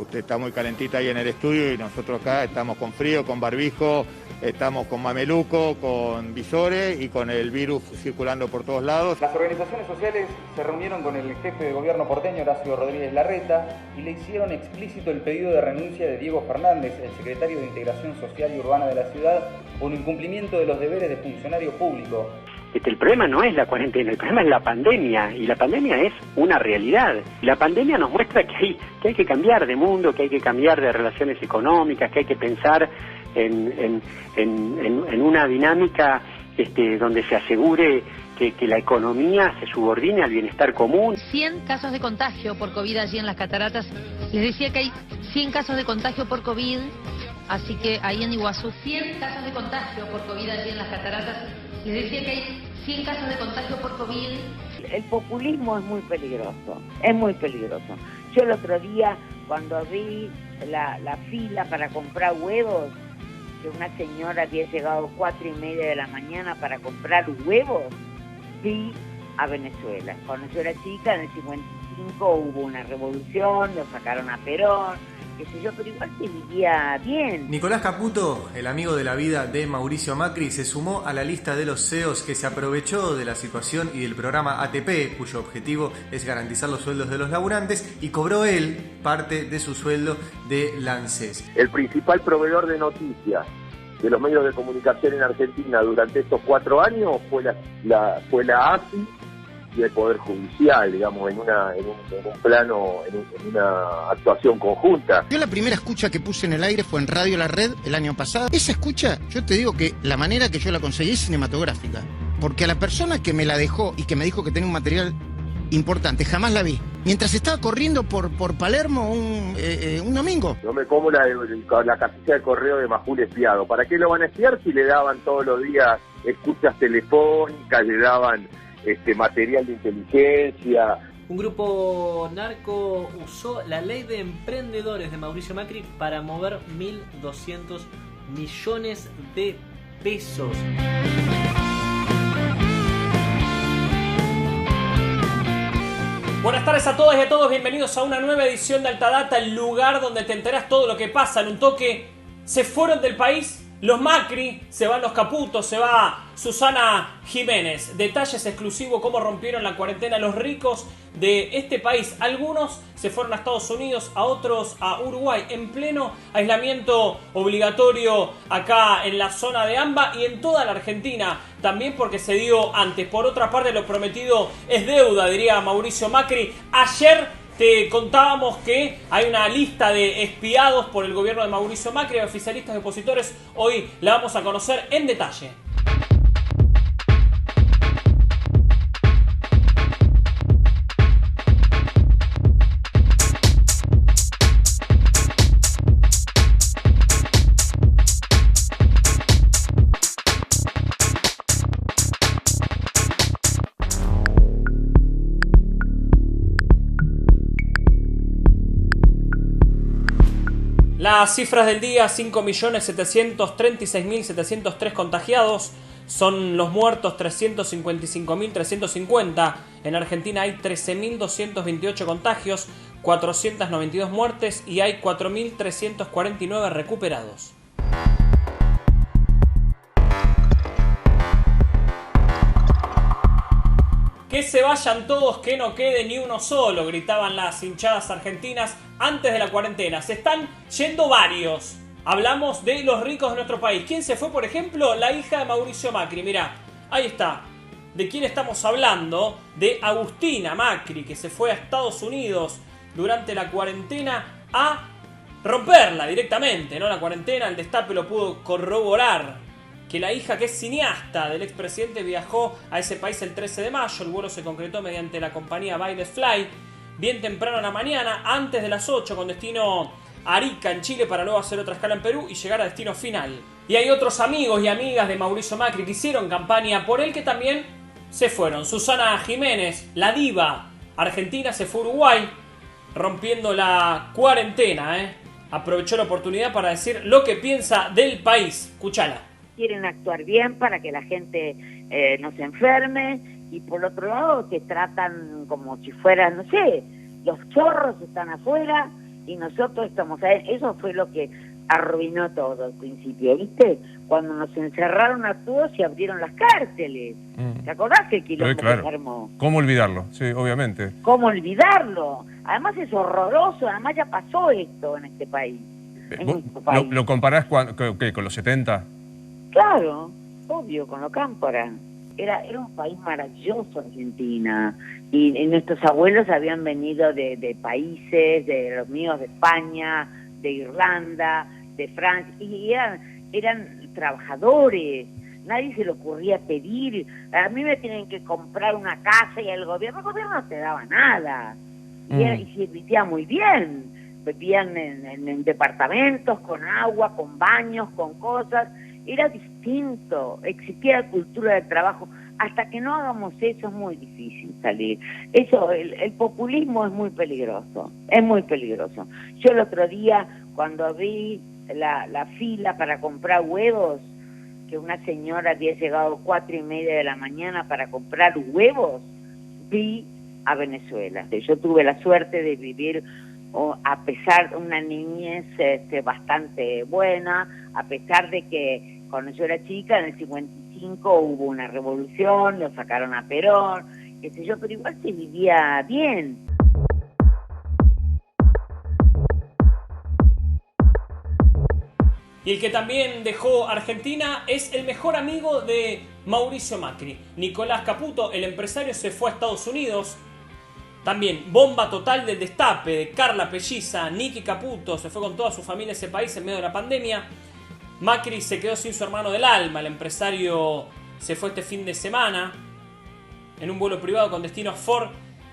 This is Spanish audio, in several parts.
Usted está muy calentita ahí en el estudio y nosotros acá estamos con frío, con barbijo, estamos con mameluco, con visores y con el virus circulando por todos lados. Las organizaciones sociales se reunieron con el jefe de gobierno porteño, Horacio Rodríguez Larreta, y le hicieron explícito el pedido de renuncia de Diego Fernández, el secretario de Integración Social y Urbana de la ciudad, por incumplimiento de los deberes de funcionario público. El problema no es la cuarentena, el problema es la pandemia, y la pandemia es una realidad. La pandemia nos muestra que hay que cambiar de mundo, que hay que cambiar de relaciones económicas, que hay que pensar en una dinámica donde se asegure que la economía se subordine al bienestar común. 100 casos de contagio por COVID allí en las cataratas. Les decía que hay 100 casos de contagio por COVID, así que ahí en Iguazú 100 casos de contagio por COVID allí en las cataratas. Les decía que hay 100 casos de contagio por COVID. El populismo es muy peligroso, es muy peligroso. Yo el otro día, cuando vi la fila para comprar huevos, que una señora había llegado 4:30 de la mañana para comprar huevos, vi a Venezuela. Cuando yo era chica, en el 55 hubo una revolución, lo sacaron a Perón, qué sé yo, pero igual se vivía bien. Nicolás Caputo, el amigo de la vida de Mauricio Macri, se sumó a la lista de los CEOs que se aprovechó de la situación y del programa ATP, cuyo objetivo es garantizar los sueldos de los laburantes, y cobró él parte de su sueldo de ANSES. El principal proveedor de noticias de los medios de comunicación en Argentina durante estos 4 años fue la AFI y el Poder Judicial, digamos, en un plano, en una actuación conjunta. Yo la primera escucha que puse en el aire fue en Radio La Red el año pasado. Esa escucha, yo te digo que la manera que yo la conseguí es cinematográfica, porque a la persona que me la dejó y que me dijo que tenía un material importante, jamás la vi. Mientras estaba corriendo por Palermo un domingo. No me como la casilla de correo de Majul espiado. ¿Para qué lo van a espiar si le daban todos los días escuchas telefónicas, le daban material de inteligencia? Un grupo narco usó la ley de emprendedores de Mauricio Macri para mover 1.200 millones de pesos. Buenas tardes a todas y a todos, bienvenidos a una nueva edición de Altadata, el lugar donde te enterás todo lo que pasa. En un toque se fueron del país los Macri, se van los Caputos, se va Susana Jiménez. Detalles exclusivos, cómo rompieron la cuarentena los ricos de este país. Algunos se fueron a Estados Unidos, a otros a Uruguay, en pleno aislamiento obligatorio acá en la zona de AMBA y en toda la Argentina. También porque se dio antes. Por otra parte, lo prometido es deuda, diría Mauricio Macri. Ayer te contábamos que hay una lista de espiados por el gobierno de Mauricio Macri, oficialistas y opositores. Hoy la vamos a conocer en detalle. Las cifras del día: 5.736.703 contagiados. Son los muertos 355.350. En Argentina hay 13.228 contagios, 492 muertes y hay 4.349 recuperados. Que se vayan todos, que no quede ni uno solo, gritaban las hinchadas argentinas antes de la cuarentena. Se están yendo varios. Hablamos de los ricos de nuestro país. ¿Quién se fue, por ejemplo? La hija de Mauricio Macri. Mirá, ahí está. ¿De quién estamos hablando? De Agustina Macri, que se fue a Estados Unidos durante la cuarentena a romperla directamente, ¿no? La cuarentena, el Destape lo pudo corroborar. Que la hija, que es cineasta del expresidente, viajó a ese país el 13 de mayo. El vuelo se concretó mediante la compañía Baile Fly, bien temprano en la mañana, antes de las 8, con destino a Arica, en Chile, para luego hacer otra escala en Perú y llegar a destino final. Y hay otros amigos y amigas de Mauricio Macri que hicieron campaña por él, que también se fueron. Susana Jiménez, la diva argentina, se fue a Uruguay, rompiendo la cuarentena, Aprovechó la oportunidad para decir lo que piensa del país. Escuchala. Quieren actuar bien para que la gente no se enferme, y por otro lado te tratan como si fueran, no sé, los chorros están afuera, y nosotros estamos ahí. Eso fue lo que arruinó todo al principio, ¿viste? Cuando nos encerraron a todos y abrieron las cárceles. ¿Te acordás que el quilombo que se armó? ¿Cómo olvidarlo? Sí, obviamente. ¿Cómo olvidarlo? Además es horroroso, además ya pasó esto en este país. ¿Lo comparás con los 70? Claro, obvio, con lo cámpora. Era un país maravilloso Argentina, y nuestros abuelos habían venido de países, de los míos de España, de Irlanda, de Francia, y eran trabajadores. Nadie se le ocurría pedir, a mí me tienen que comprar una casa, y el gobierno no te daba nada, y se vivía muy bien, vivían en departamentos, con agua, con baños, con cosas. Era distinto, existía la cultura del trabajo. Hasta que no hagamos eso es muy difícil salir. Eso, el populismo es muy peligroso, es muy peligroso. Yo el otro día, cuando vi la fila para comprar huevos, que una señora había llegado 4:30 de la mañana para comprar huevos, vi a Venezuela. Yo tuve la suerte de vivir, a pesar de una niñez bastante buena, a pesar de que cuando yo era chica, en el 55 hubo una revolución, lo sacaron a Perón, qué sé yo, pero igual se vivía bien. Y el que también dejó Argentina es el mejor amigo de Mauricio Macri. Nicolás Caputo, el empresario, se fue a Estados Unidos. También bomba total del destape de Carla Pelliza. Nicky Caputo se fue con toda su familia a ese país en medio de la pandemia. Macri se quedó sin su hermano del alma. El empresario se fue este fin de semana en un vuelo privado con destino a Fort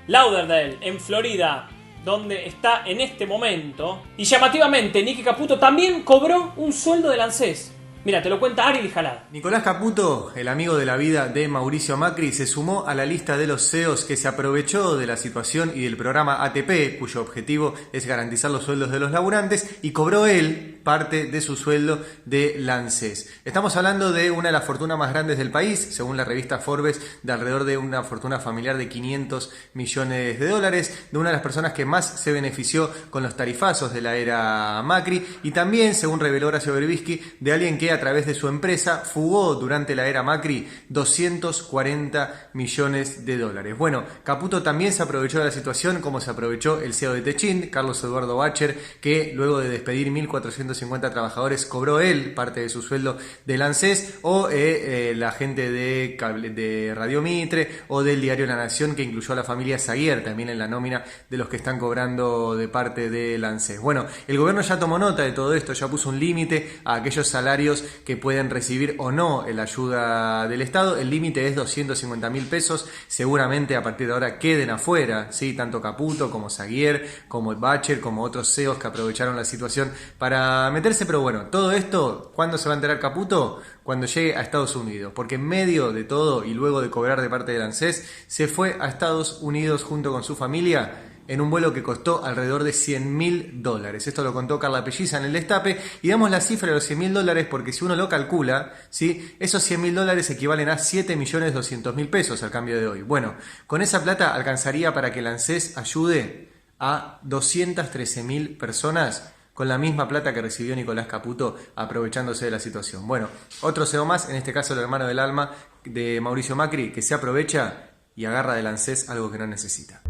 Lauderdale, en Florida, donde está en este momento. Y llamativamente, Nicky Caputo también cobró un sueldo del ANSES. Mira, te lo cuenta Ariel Jalad. Nicolás Caputo, el amigo de la vida de Mauricio Macri, se sumó a la lista de los CEOs que se aprovechó de la situación y del programa ATP, cuyo objetivo es garantizar los sueldos de los laburantes, y cobró él parte de su sueldo del ANSES. Estamos hablando de una de las fortunas más grandes del país, según la revista Forbes, de alrededor de una fortuna familiar de 500 millones de dólares, de una de las personas que más se benefició con los tarifazos de la era Macri, y también, según reveló Horacio Berbisky, de alguien que a través de su empresa fugó durante la era Macri 240 millones de dólares. Bueno, Caputo también se aprovechó de la situación, como se aprovechó el CEO de Techint, Carlos Eduardo Bacher, que luego de despedir 1.450 trabajadores cobró él parte de su sueldo del ANSES, o la gente de Radio Mitre o del diario La Nación, que incluyó a la familia Zaguier también en la nómina de los que están cobrando de parte del ANSES. Bueno, el gobierno ya tomó nota de todo esto, ya puso un límite a aquellos salarios que pueden recibir o no la ayuda del Estado. El límite es 250.000 pesos. Seguramente a partir de ahora queden afuera, ¿sí? Tanto Caputo como Zaguier, como Bacher, como otros CEOs que aprovecharon la situación para meterse. Pero bueno, todo esto, ¿cuándo se va a enterar Caputo? Cuando llegue a Estados Unidos, porque en medio de todo y luego de cobrar de parte del ANSES, se fue a Estados Unidos junto con su familia en un vuelo que costó alrededor de $100.000. Esto lo contó Carla Pelliza en el destape, y damos la cifra de los $100.000 porque si uno lo calcula, ¿sí?, esos $100.000 equivalen a 7.200.000 pesos al cambio de hoy. Bueno, con esa plata alcanzaría para que el ANSES ayude a 213.000 personas con la misma plata que recibió Nicolás Caputo aprovechándose de la situación. Bueno, otro CEO más, en este caso el hermano del alma de Mauricio Macri, que se aprovecha y agarra del ANSES algo que no necesita.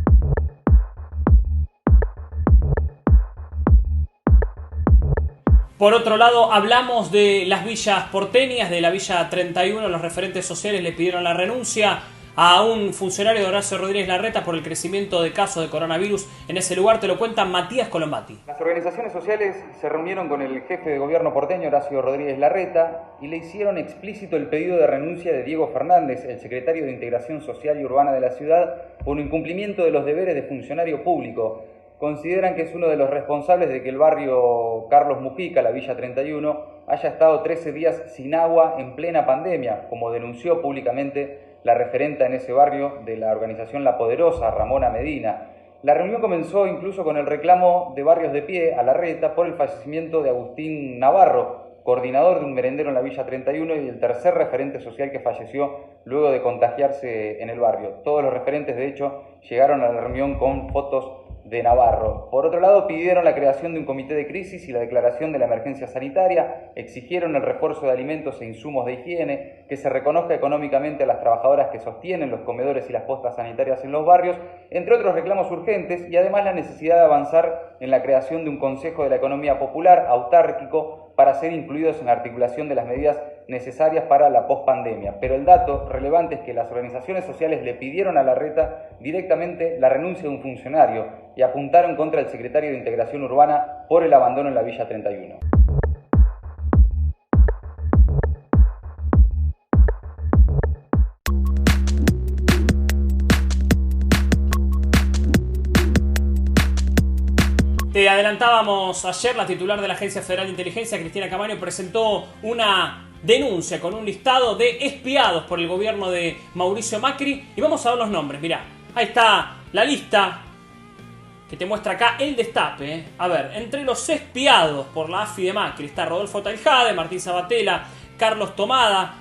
Por otro lado, hablamos de las villas porteñas, de la Villa 31. Los referentes sociales le pidieron la renuncia a un funcionario de Horacio Rodríguez Larreta por el crecimiento de casos de coronavirus en ese lugar. Te lo cuenta Matías Colombati. Las organizaciones sociales se reunieron con el jefe de gobierno porteño, Horacio Rodríguez Larreta, y le hicieron explícito el pedido de renuncia de Diego Fernández, el secretario de Integración Social y Urbana de la ciudad, por incumplimiento de los deberes de funcionario público. Consideran que es uno de los responsables de que el barrio Carlos Mujica, la Villa 31, haya estado 13 días sin agua en plena pandemia, como denunció públicamente la referenta en ese barrio de la organización La Poderosa, Ramona Medina. La reunión comenzó incluso con el reclamo de Barrios de Pie a Larreta por el fallecimiento de Agustín Navarro, coordinador de un merendero en la Villa 31 y el tercer referente social que falleció luego de contagiarse en el barrio. Todos los referentes, de hecho, llegaron a la reunión con fotos de Navarro. Por otro lado, pidieron la creación de un comité de crisis y la declaración de la emergencia sanitaria, exigieron el refuerzo de alimentos e insumos de higiene, que se reconozca económicamente a las trabajadoras que sostienen los comedores y las postas sanitarias en los barrios, entre otros reclamos urgentes, y además la necesidad de avanzar en la creación de un Consejo de la Economía Popular autárquico para ser incluidos en la articulación de las medidas necesarias para la pospandemia. Pero el dato relevante es que las organizaciones sociales le pidieron a Larreta directamente la renuncia de un funcionario y apuntaron contra el secretario de Integración Urbana por el abandono en la Villa 31. Te adelantábamos ayer, la titular de la Agencia Federal de Inteligencia, Cristina Camaño, presentó una denuncia con un listado de espiados por el gobierno de Mauricio Macri. Y vamos a ver los nombres. Mirá, ahí está la lista que te muestra acá el destape. A ver, entre los espiados por la AFI de Macri está Rodolfo Taljade, Martín Sabatella, Carlos Tomada,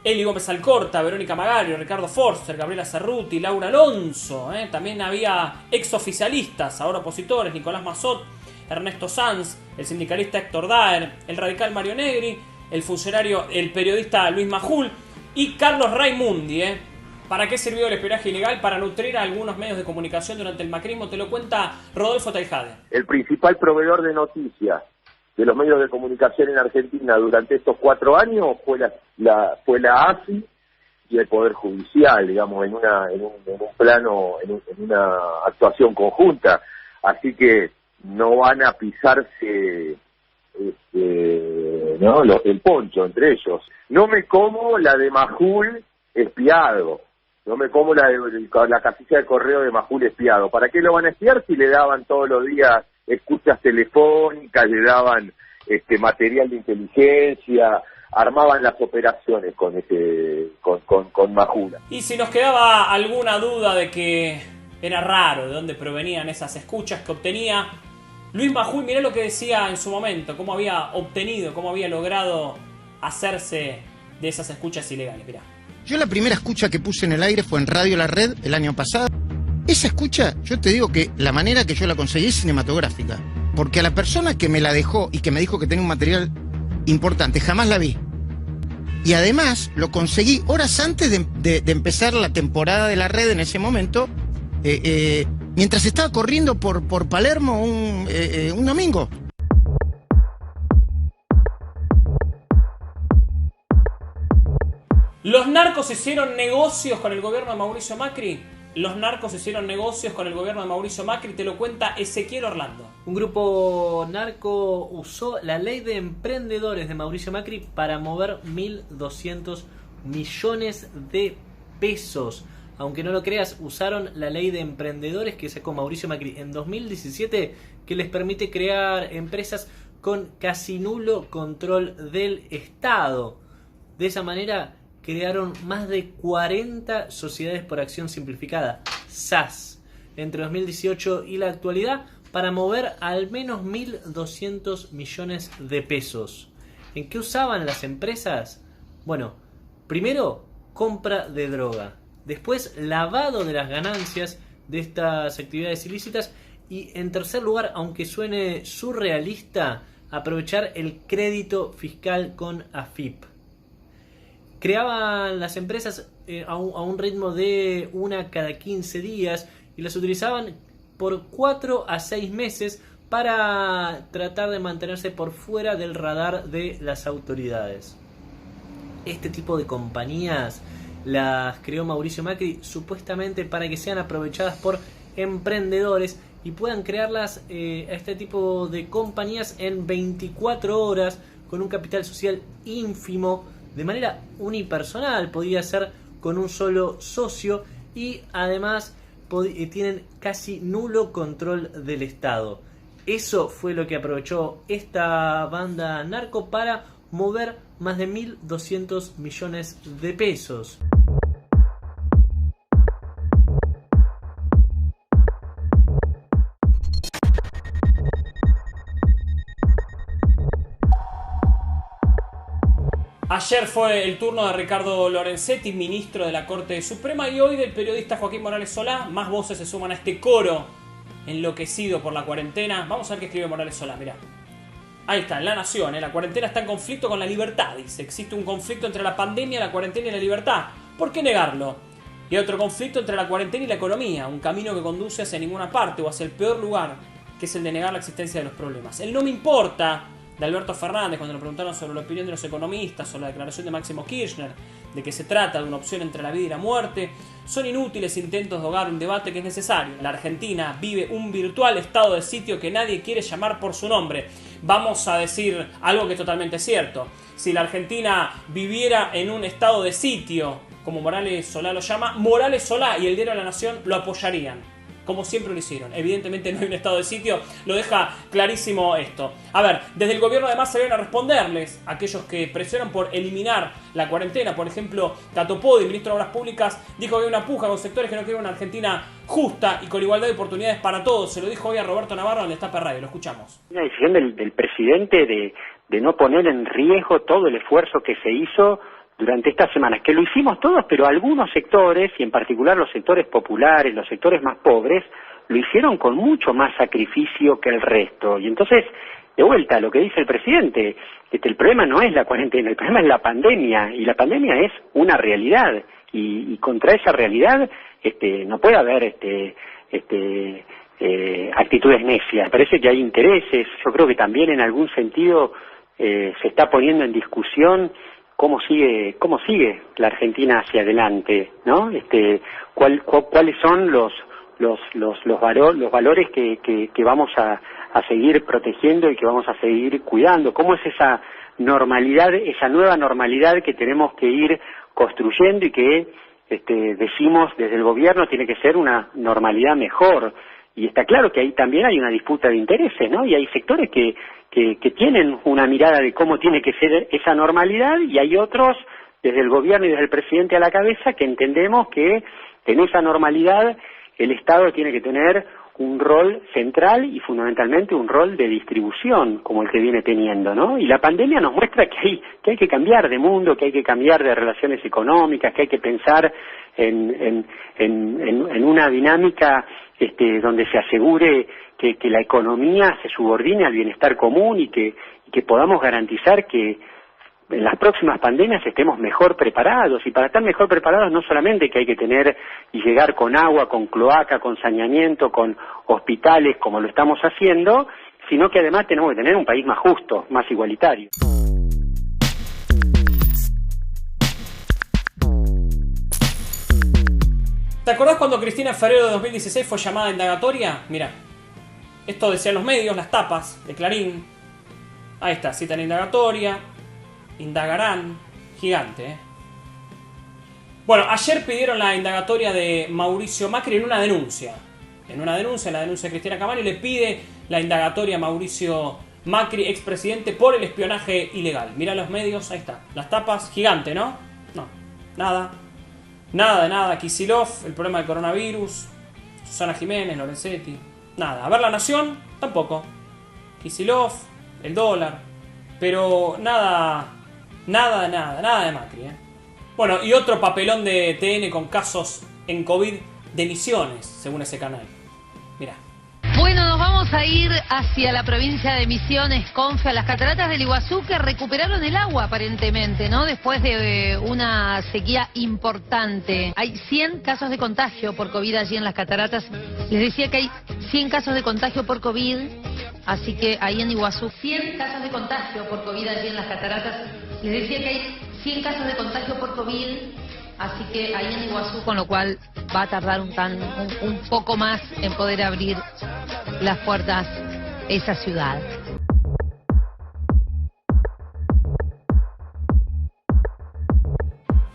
Eli Gómez Alcorta, Verónica Magario, Ricardo Forster, Gabriela Cerruti, Laura Alonso. También había exoficialistas, ahora opositores, Nicolás Mazzot, Ernesto Sanz, el sindicalista Héctor Daer, el radical Mario Negri, el periodista Luis Majul y Carlos Raimundi. ¿Para qué sirvió el espionaje ilegal? Para nutrir a algunos medios de comunicación durante el macrismo. Te lo cuenta Rodolfo Taljade. El principal proveedor de noticias de los medios de comunicación en Argentina durante estos 4 años fue la AFI y el Poder Judicial, digamos, en un plano, en una actuación conjunta. Así que no van a pisarse el poncho entre ellos. No me como la de Majul espiado. No me como la casilla de correo de Majul espiado. ¿Para qué lo van a espiar si le daban todos los días escuchas telefónicas, le daban material de inteligencia, armaban las operaciones con Majul? Y si nos quedaba alguna duda de que era raro de dónde provenían esas escuchas que obtenía Luis Majul, mirá lo que decía en su momento, cómo había logrado hacerse de esas escuchas ilegales. Mirá. Yo la primera escucha que puse en el aire fue en Radio La Red el año pasado. Esa escucha, yo te digo que la manera que yo la conseguí es cinematográfica. Porque a la persona que me la dejó y que me dijo que tenía un material importante, jamás la vi. Y además lo conseguí horas antes de empezar la temporada de La Red en ese momento, mientras estaba corriendo por Palermo un domingo. ¿Los narcos hicieron negocios con el gobierno de Mauricio Macri? Los narcos hicieron negocios con el gobierno de Mauricio Macri, te lo cuenta Ezequiel Orlando. Un grupo narco usó la ley de emprendedores de Mauricio Macri para mover 1.200 millones de pesos. Aunque no lo creas, usaron la ley de emprendedores que sacó Mauricio Macri en 2017, que les permite crear empresas con casi nulo control del Estado. De esa manera crearon más de 40 sociedades por acción simplificada, SAS, entre 2018 y la actualidad, para mover al menos 1.200 millones de pesos. ¿En qué usaban las empresas? Bueno, primero, compra de droga. Después, lavado de las ganancias de estas actividades ilícitas. Y en tercer lugar, aunque suene surrealista, aprovechar el crédito fiscal con AFIP. Creaban las empresas a un ritmo de una cada 15 días y las utilizaban por 4 a 6 meses para tratar de mantenerse por fuera del radar de las autoridades. Este tipo de compañías las creó Mauricio Macri supuestamente para que sean aprovechadas por emprendedores y puedan crearlas a este tipo de compañías en 24 horas con un capital social ínfimo, de manera unipersonal, podría ser con un solo socio, y además tienen casi nulo control del Estado. Eso fue lo que aprovechó esta banda narco para mover más de 1.200 millones de pesos. Ayer fue el turno de Ricardo Lorenzetti, ministro de la Corte Suprema, y hoy del periodista Joaquín Morales Solá. Más voces se suman a este coro enloquecido por la cuarentena. Vamos a ver qué escribe Morales Solá, mirá. Ahí está, en La Nación, la cuarentena está en conflicto con la libertad, dice. Existe un conflicto entre la pandemia, la cuarentena y la libertad. ¿Por qué negarlo? Y hay otro conflicto entre la cuarentena y la economía, un camino que conduce hacia ninguna parte o hacia el peor lugar, que es el de negar la existencia de los problemas. El no me importa de Alberto Fernández, cuando le preguntaron sobre la opinión de los economistas, sobre la declaración de Máximo Kirchner, de que se trata de una opción entre la vida y la muerte, son inútiles intentos de ahogar un debate que es necesario. La Argentina vive un virtual estado de sitio que nadie quiere llamar por su nombre. Vamos a decir algo que es totalmente cierto. Si la Argentina viviera en un estado de sitio, como Morales Solá lo llama, Morales Solá y el diario de La Nación lo apoyarían, como siempre lo hicieron. Evidentemente no hay un estado de sitio, lo deja clarísimo esto. A ver, desde el gobierno además salieron a responderles a aquellos que presionan por eliminar la cuarentena. Por ejemplo, Catopodi, ministro de Obras Públicas, dijo que hay una puja con sectores que no quieren una Argentina justa y con igualdad de oportunidades para todos. Se lo dijo hoy a Roberto Navarro en Destape Radio, lo escuchamos. Una decisión del presidente de no poner en riesgo todo el esfuerzo que se hizo durante estas semanas, que lo hicimos todos, pero algunos sectores, y en particular los sectores populares, los sectores más pobres, lo hicieron con mucho más sacrificio que el resto. Y entonces, de vuelta a lo que dice el presidente, el problema no es la cuarentena, el problema es la pandemia, y la pandemia es una realidad, y contra esa realidad no puede haber actitudes necias. Parece que hay intereses. Yo creo que también en algún sentido se está poniendo en discusión cómo sigue la Argentina hacia adelante, ¿no? ¿Cuáles son los valores que vamos a seguir protegiendo y que vamos a seguir cuidando? ¿Cómo es esa normalidad, esa nueva normalidad que tenemos que ir construyendo y que decimos desde el gobierno tiene que ser una normalidad mejor? Y está claro que ahí también hay una disputa de intereses, ¿no? Y hay sectores que tienen una mirada de cómo tiene que ser esa normalidad, y hay otros, desde el gobierno y desde el presidente a la cabeza, que entendemos que en esa normalidad el Estado tiene que tener un rol central y fundamentalmente un rol de distribución, como el que viene teniendo, ¿no? Y la pandemia nos muestra que hay que cambiar de mundo, que hay que cambiar de relaciones económicas, que hay que pensar en una dinámica donde se asegure que la economía se subordine al bienestar común y que podamos garantizar que en las próximas pandemias estemos mejor preparados. Y para estar mejor preparados no solamente que hay que tener y llegar con agua, con cloaca, con saneamiento, con hospitales como lo estamos haciendo, sino que además tenemos que tener un país más justo, más igualitario. ¿Te acordás cuando Cristina en febrero de 2016 fue llamada a indagatoria? Mirá, esto decían los medios, las tapas de Clarín. Ahí está, cita en indagatoria. Indagarán. Gigante, ¿eh? Bueno, ayer pidieron la indagatoria de Mauricio Macri en una denuncia. La denuncia de Cristina Camaño le pide la indagatoria a Mauricio Macri, expresidente, por el espionaje ilegal. Mirá los medios, ahí está. Las tapas, gigante, ¿no? No, nada. Nada de nada. Kicillof, el problema del coronavirus. Susana Jiménez, Lorenzetti. Nada. A ver, La Nación, tampoco. Kicillof, el dólar. Pero nada de Macri, ¿eh? Bueno, y otro papelón de TN con casos en COVID de Misiones, según ese canal. Mirá. Bueno, nos vamos a ir hacia la provincia de Misiones, Confe, a las cataratas del Iguazú, que recuperaron el agua aparentemente, ¿no? Después de una sequía importante. Hay 100 casos de contagio por COVID allí en las cataratas. Les decía que hay 100 casos de contagio por COVID, así que ahí en Iguazú, 100 casos de contagio por COVID allí en las cataratas. Les decía que hay 100 casos de contagio por COVID, así que ahí en Iguazú, con lo cual va a tardar un poco más en poder abrir las puertas esa ciudad.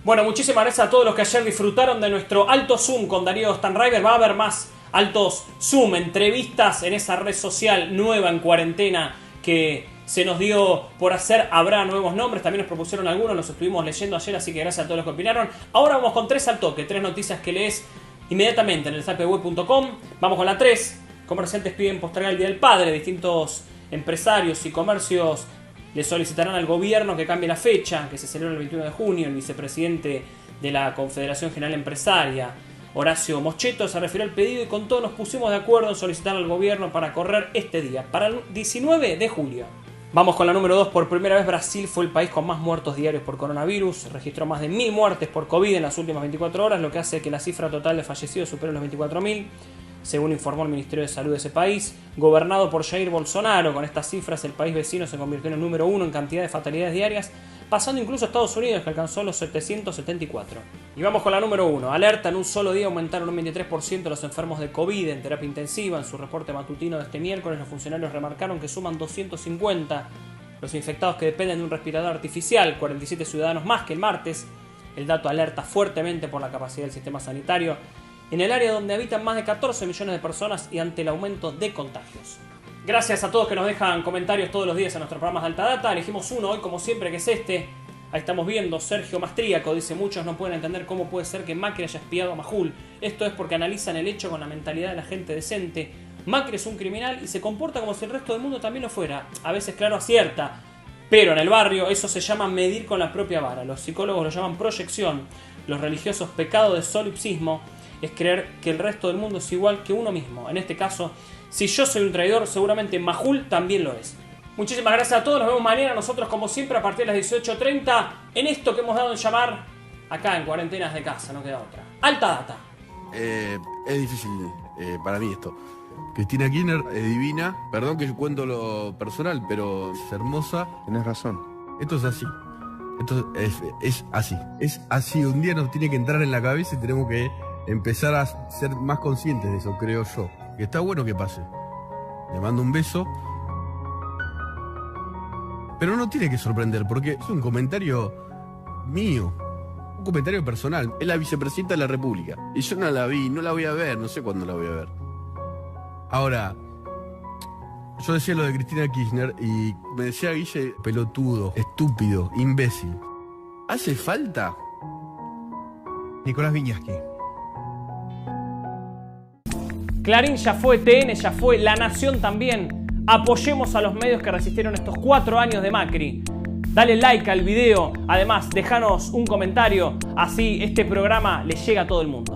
Bueno, muchísimas gracias a todos los que ayer disfrutaron de nuestro alto Zoom con Darío Stanraiver. Va a haber más altos Zoom, entrevistas en esa red social nueva en cuarentena que se nos dio por hacer. Habrá nuevos nombres, también nos propusieron algunos, los estuvimos leyendo ayer, así que gracias a todos los que opinaron. Ahora vamos con 3 al toque, 3 noticias que lees inmediatamente en el destapeweb.com. Vamos con la 3. Comerciantes piden postergar el Día del Padre. Distintos empresarios y comercios le solicitarán al gobierno que cambie la fecha, que se celebra el 21 de junio. El vicepresidente de la Confederación General Empresaria, Horacio Moschetto se refirió al pedido y con todo nos pusimos de acuerdo en solicitar al gobierno para correr este día, para el 19 de julio. Vamos con la número 2. Por primera vez Brasil fue el país con más muertos diarios por coronavirus. Registró más de 1000 muertes por COVID en las últimas 24 horas, lo que hace que la cifra total de fallecidos supere los 24.000. Según informó el Ministerio de Salud de ese país, gobernado por Jair Bolsonaro. Con estas cifras, el país vecino se convirtió en el número 1 en cantidad de fatalidades diarias, pasando incluso a Estados Unidos, que alcanzó los 774. Y vamos con la número 1. Alerta: en un solo día aumentaron un 23% los enfermos de COVID en terapia intensiva. En su reporte matutino de este miércoles, los funcionarios remarcaron que suman 250 los infectados que dependen de un respirador artificial, 47 ciudadanos más que el martes. El dato alerta fuertemente por la capacidad del sistema sanitario en el área donde habitan más de 14 millones de personas y ante el aumento de contagios. Gracias a todos que nos dejan comentarios todos los días en nuestros programas de Alta Data. Elegimos uno hoy, como siempre, que es este. Ahí estamos viendo, Sergio Mastríaco dice: muchos no pueden entender cómo puede ser que Macri haya espiado a Majul. Esto es porque analizan el hecho con la mentalidad de la gente decente. Macri es un criminal y se comporta como si el resto del mundo también lo fuera. A veces, claro, acierta, pero en el barrio eso se llama medir con la propia vara. Los psicólogos lo llaman proyección, los religiosos pecado de solipsismo. Es creer que el resto del mundo es igual que uno mismo. En este caso, si yo soy un traidor, seguramente Majul también lo es. Muchísimas gracias a todos, nos vemos mañana nosotros como siempre a partir de las 18:30 en esto que hemos dado en llamar acá en Cuarentenas de Casa, no queda otra. Alta Data. Es difícil para mí esto. Cristina Kirchner es divina, perdón que yo cuento lo personal, pero es hermosa. Tenés razón. Esto es así. Esto es así. Es así, un día nos tiene que entrar en la cabeza y tenemos que empezar a ser más conscientes de eso, creo yo. Que está bueno que pase. Le mando un beso. Pero no tiene que sorprender, porque es un comentario mío. Un comentario personal. Es la vicepresidenta de la República. Y yo no la vi, no la voy a ver, no sé cuándo la voy a ver. Ahora, yo decía lo de Cristina Kirchner y me decía Guille, pelotudo, estúpido, imbécil. ¿Hace falta? Nicolás Viñaski. Clarín ya fue, TN ya fue, La Nación también. Apoyemos a los medios que resistieron estos 4 años de Macri. Dale like al video, además déjanos un comentario, así este programa le llega a todo el mundo.